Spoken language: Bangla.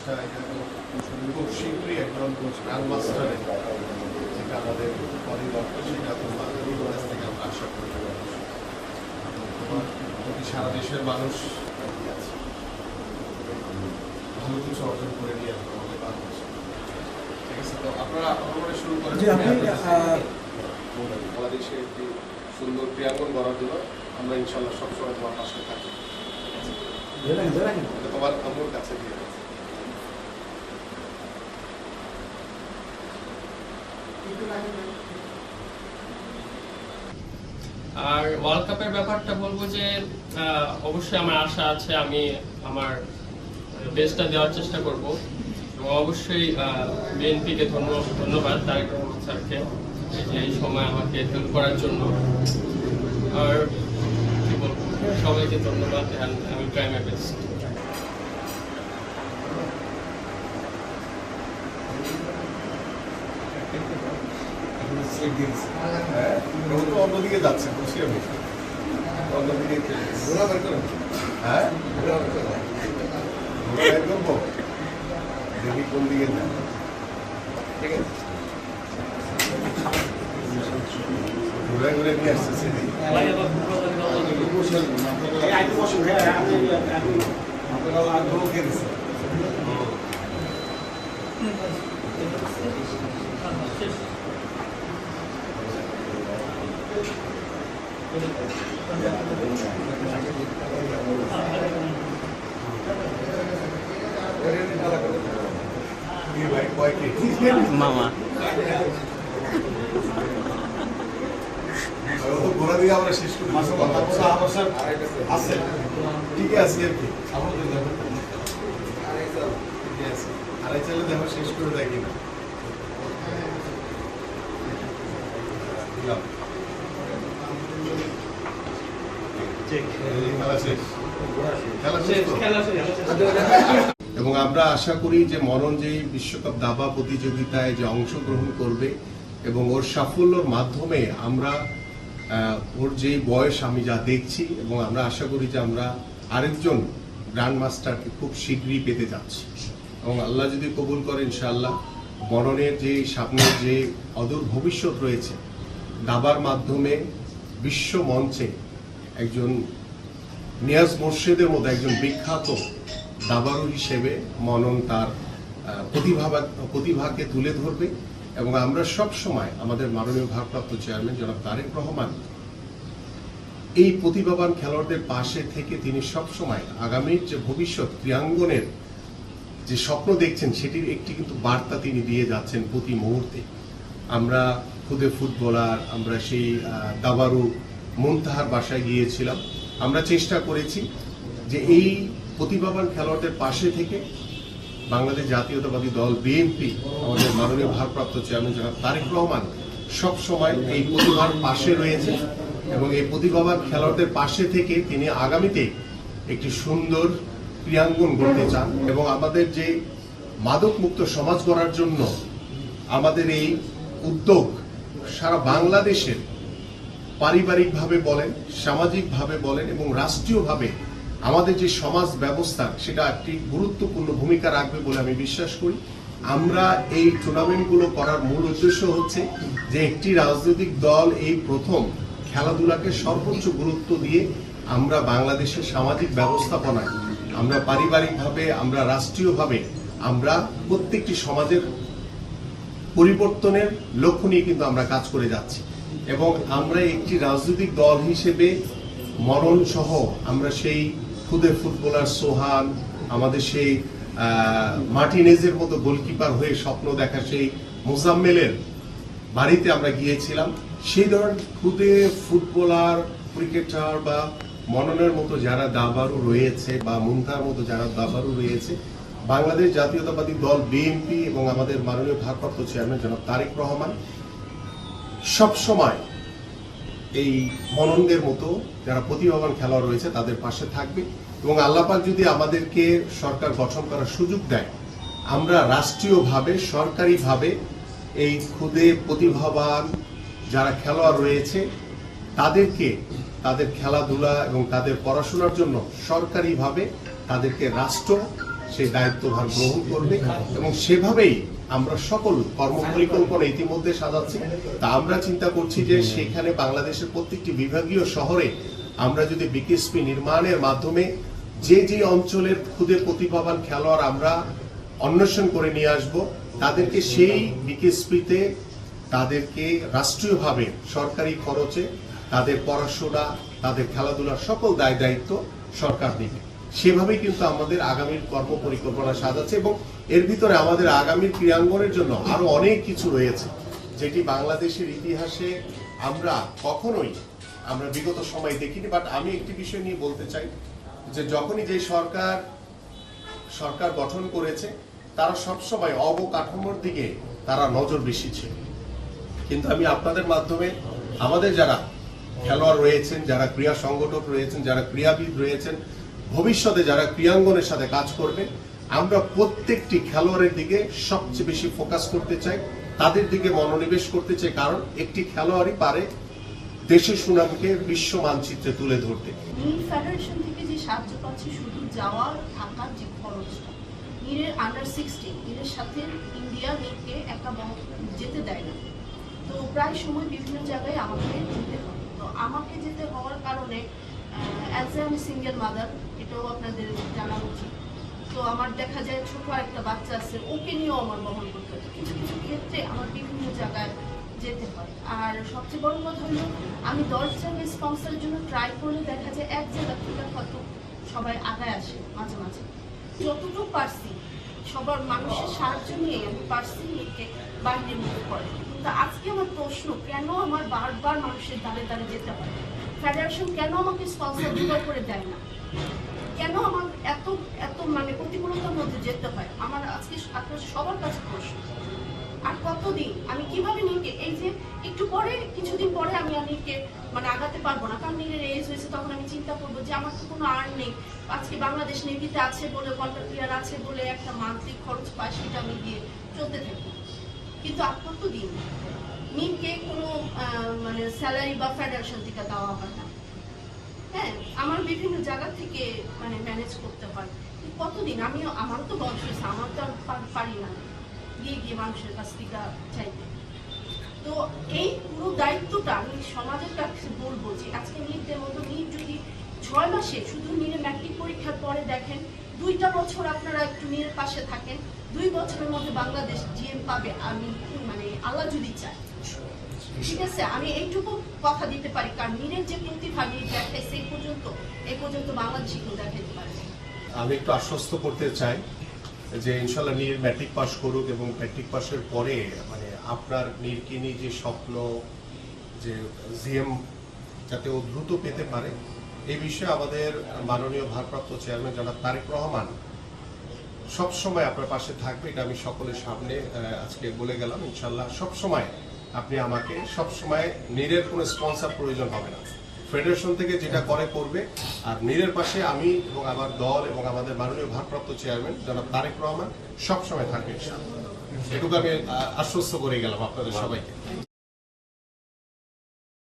খুব শীঘ্রই একজন গ্র্যান্ড মাস্টারে যেটা আমাদের পরিবর্তন সেটা তোমার কাছ থেকে আমরা আশা করতে পারি। তোমার প্রতি সারা দেশের মানুষ ভালো কিছু অর্জন করে নিয়ে আসবে আমাদের বাংলাদেশে। ঠিক আছে, তো আপনারা আপনারা শুরু করেন বাংলাদেশে একটি সুন্দর ক্রীড়াঙ্গন গড়ার জন্য আমরা ইনশাল্লাহ সবসময় তোমার পাশে থাকি। তোমার আম্মুর কাছে দিয়ে আর ওয়ার্ল্ড কাপের ব্যাপারটা বলবো যে অবশ্যই আমার আশা আছে, আমি আমার বেস্টটা দেওয়ার চেষ্টা করব এবং অবশ্যই বিএনপিকে ধন্যবাদ তারেক রহমান স্যারকে যে এই সময় আমাকে হেল্প করার জন্য। আর কি বলবো, সবাইকে ধন্যবাদ, আমি ট্রাই মাই বেস্ট। অন্যদিকে যাচ্ছে, খুশি আমি অন্যদিকে ঘোরা বের করেন। হ্যাঁ, ঘোরা বের করবো, দেখি কোন দিকে যান। ঠিক আছে, ঘুরে ঘুরে নিয়ে আসতেছি। মামা ঘোরা দিয়ে আমরা শেষ করি আছে, ঠিক আছে আর কি আড়াই চাইলে দেখো শেষ করে দেয় কিনা। এবং আমরা আশা করি যে মরণ যে বিশ্বকাপ দাবা প্রতিযোগিতায় যে অংশগ্রহণ করবে এবং ওর সাফল্যের মাধ্যমে আমরা ওর যে বয়স আমি যা দেখছি এবং আমরা আশা করি যে আমরা আরেকজন গ্র্যান্ড মাস্টারকে খুব শীঘ্রই পেতে যাচ্ছি এবং আল্লাহ যদি কবুল করে ইনশাআল্লাহ মরণের যে সামনের যে অদূর ভবিষ্যৎ রয়েছে দাবার মাধ্যমে বিশ্ব মঞ্চে একজন নিয়াজ মোর্শেদের মতো একজন বিখ্যাত দাবারু হিসেবে মনন তার প্রতিভাকে তুলে ধরবে এবং আমরা সব সময় আমাদের মাননীয় ভারপ্রাপ্ত চেয়ারম্যান জনাব তারেক রহমান এই প্রতিভাবান খেলোয়াড়দের পাশে থেকে তিনি সব সময় আগামীর যে ভবিষ্যৎ ক্রীড়াঙ্গনের যে স্বপ্ন দেখছেন সেটির একটি কিন্তু বার্তা তিনি দিয়ে যাচ্ছেন প্রতি মুহূর্তে। আমরা খুদে ফুটবলার, আমরা সেই দাবারু মুনতাহার বাসায় গিয়েছিলাম, আমরা চেষ্টা করেছি যে এই প্রতিভাবান খেলোয়াড়দের পাশে থেকে বাংলাদেশ জাতীয়তাবাদী দল বিএনপি আমাদের মাননীয় ভারপ্রাপ্ত চেয়ারম্যান জনাব তারেক রহমান সব সময় এই প্রতিভার পাশে রয়েছে এবং এই প্রতিভাবান খেলোয়াড়দের পাশে থেকে তিনি আগামীতে একটি সুন্দর ক্রীড়াঙ্গন গড়তে চান এবং আমাদের যে মাদক মুক্ত সমাজ গড়ার জন্য আমাদের এই উদ্যোগ সারা বাংলাদেশের পারিবারিকভাবে বলেন, সামাজিকভাবে বলেন এবং রাষ্ট্রীয়ভাবে আমাদের যে সমাজ ব্যবস্থা সেটা একটি গুরুত্বপূর্ণ ভূমিকা রাখবে বলে আমি বিশ্বাস করি। আমরা এই টুর্নামেন্টগুলো করার মূল উদ্দেশ্য হচ্ছে যে একটি রাজনৈতিক দল এই প্রথম খেলাধুলাকে সর্বোচ্চ গুরুত্ব দিয়ে আমরা বাংলাদেশের সামাজিক ব্যবস্থাপনায় আমরা পারিবারিকভাবে, আমরা রাষ্ট্রীয়ভাবে আমরা প্রত্যেকটি সমাজের পরিবর্তনের লক্ষ্য নিয়ে কিন্তু আমরা কাজ করে যাচ্ছি এবং আমরা একটি রাজনৈতিক দল হিসেবে মরণ সহ আমরা সেই খুদে ফুটবলার সোহান, আমাদের সেই মার্টিনেজের মতো গোলকিপার হয়ে স্বপ্ন দেখা সেই মোজাম্মেলের বাড়িতে আমরা গিয়েছিলাম। সেই ধরনের খুদে ফুটবলার, ক্রিকেটার বা মননের মতো যারা দাবারু রয়েছে বা মুনতার মতো যারা দাবারু রয়েছে, বাংলাদেশ জাতীয়তাবাদী দল বিএনপি এবং আমাদের মাননীয় ভারপ্রাপ্ত চেয়ারম্যান জনাব তারেক রহমান সব সময় এই মননদের মতো যারা প্রতিভাবান খেলোয়াড় রয়েছে তাদের পাশে থাকবে এবং আল্লাহ পাক যদি আমাদেরকে সরকার গঠন করার সুযোগ দেয়, আমরা রাষ্ট্রীয়ভাবে সরকারিভাবে এই খুদে প্রতিভাবান যারা খেলোয়াড় রয়েছে তাদেরকে তাদের খেলাধুলা এবং তাদের পড়াশোনার জন্য সরকারিভাবে তাদেরকে রাষ্ট্র সেই দায়িত্বভার গ্রহণ করবে এবং সেভাবেই আমরা সকল কর্মপরিকল্পনা ইতিমধ্যে সাজাচ্ছি। তা আমরা চিন্তা করছি যে সেখানে বাংলাদেশের প্রত্যেকটি বিভাগীয় শহরে আমরা যদি বিকেএসপি নির্মাণের মাধ্যমে যে যে অঞ্চলের ক্ষুদে প্রতিভাবান খেলোয়াড় আমরা অন্বেষণ করে নিয়ে আসব, তাদেরকে সেই বিকেএসপিতে তাদেরকে রাষ্ট্রীয়ভাবে সরকারি খরচে তাদের পড়াশোনা, তাদের খেলাধুলার সকল দায় দায়িত্ব সরকার নেবে। সেভাবেই কিন্তু আমাদের আগামীর কর্মপরিকল্পনা সাজাচ্ছে এবং এর ভিতরে আমাদের আগামীর ক্রীড়াঙ্গনের জন্য আরো অনেক কিছু রয়েছে, যেটি বাংলাদেশের ইতিহাসে আমরা কখনোই বিগত সময় দেখিনি। বাট আমি একটি বিষয় নিয়ে বলতে চাই যে যখনই যে সরকার গঠন করেছে তারা সবসময় অবকাঠামোর দিকে তারা নজর বেশি ছিল, কিন্তু আমি আপনাদের মাধ্যমে আমাদের যারা খেলোয়াড় রয়েছেন, যারা ক্রীড়া সংগঠক রয়েছেন, যারা ক্রীড়াবিদ রয়েছেন, ভবিষ্যতে যারা ক্রীড়াঙ্গনের সাথে কাজ করবে, আমরা প্রত্যেকটি খেলোয়াড়ের দিকে সবচেয়ে বেশি ফোকাস করতে চাই, তাদের দিকে মনোনিবেশ করতে চাই, কারণ একটি খেলোয়াড়ই পারে দেশের সুনামকে বিশ্ব মানচিত্রে তুলে ধরতে। নীল ফেডারেশন থেকে যে সাহায্য পাচ্ছে শুধু যাওয়ার থাকার যে খরচটা, নীলের আন্ডার 16 নীলের সাথে ইন্ডিয়া নীলকে একা যেতে দেয় না। তো প্রায় সময় বিভিন্ন জায়গায় আমাকে যেতে হয়। তো আমাকে যেতে হওয়ার কারণে অ্যাজ এ আমি সিঙ্গেল মাদার, এটাও আপনাদের জানা উচিত। তো আমার দেখা যায় ছোট একটা বাচ্চা আছে, ওকে নিয়েও আমার বহন করতে হয়। কিছু কিছু ক্ষেত্রে আমার বিভিন্ন জায়গায় যেতে হয়। আর সবচেয়ে বড় কথা হলো আমি 10 জায়গায় স্পন্সরের জন্য ট্রাই করলে দেখা যায় এক জায়গা থেকে হয়তো সবাই আগায় আসে মাঝে মাঝে। যতটুকু পারছি সবার মানুষের সাহায্য নিয়ে আমি পারছি একে বাইরে মুভ করে। কিন্তু আজকে আমার প্রশ্ন, কেন আমার বারবার মানুষের দ্বারে দ্বারে যেতে হয়? ফেডারেশন কেন আমাকে স্পন্সর করে দেয় না? কেন আমার এত এত প্রতিকূলতার মধ্যে যেতে হয়? আমার আজকে আপনার সবার কাছে প্রশ্ন। আর কতদিন আমি কিভাবে নীলকে, এই যে একটু পরে কিছুদিন পরে আমি নীলকে আগাতে পারবো না, কারণ নীলের এজ হয়েছে, তখন আমি চিন্তা করবো যে আমার তো কোনো আর্ন নেই। আজকে বাংলাদেশ নেভিতে আছে বলে, কন্ট্রাক্টর আছে বলে একটা মান্থলি খরচ পাই, সেটা আমি দিয়ে চলতে থাকি। কিন্তু আর কতদিন নীলকে কোনো স্যালারি বা ফেডারেশন থেকে দেওয়া হয় না। হ্যাঁ, আমার বিভিন্ন জায়গা থেকে ম্যানেজ করতে হয়। কতদিন আমার তো বয়স হয়েছে, আমার তো আর পারি না গিয়ে মানুষের কাছ থেকে চাইতে। তো এই পুরো দায়িত্বটা আমি সমাজের কাছে বলবো যে আজকে নীলদের মতো নীল যদি 6 মাসে শুধু নীলের ম্যাট্রিক পরীক্ষার পরে দেখেন 2টা বছর আপনারা একটু নীলের পাশে থাকেন, 2 বছরের মধ্যে বাংলাদেশ জিএম পাবে। আমি আল্লাহ যদি চাই, ঠিক আছে, আমি এইটুকু কথা দিতে পারি, কারণ নীলের যে প্রতিভা নীল দেখাইছে এই পর্যন্ত বাংলাদেশে কেউ দেখাইতে পারে। আমি একটু আশ্বস্ত করতে চাই যে ইনশাল্লাহ নীল ম্যাট্রিক পাস করুক এবং ম্যাট্রিক পাসের পরে আপনার নীলকে নিয়ে যে স্বপ্ন, যে জিএম যাতে ও দ্রুত পেতে পারে, এই বিষয়ে আমাদের মাননীয় ভারপ্রাপ্ত চেয়ারম্যান জনাব তারেক রহমান সবসময় আপনার পাশে থাকবে। এটা আমি সকলের সামনে আজকে বলে গেলাম। ইনশাল্লাহ সবসময় আপনি আমাকে, সবসময় নীলের কোনো স্পন্সর প্রয়োজন হবে না, ফেডারেশন থেকে যেটা করবে। আর নীলের পাশে আমি এবং আমার দল এবং আমাদের মাননীয় ভারপ্রাপ্ত চেয়ারম্যান জনাব তারেক রহমান সবসময় থাকবে। এটুকু আমি আশ্বস্ত করে গেলাম আপনাদের সবাইকে।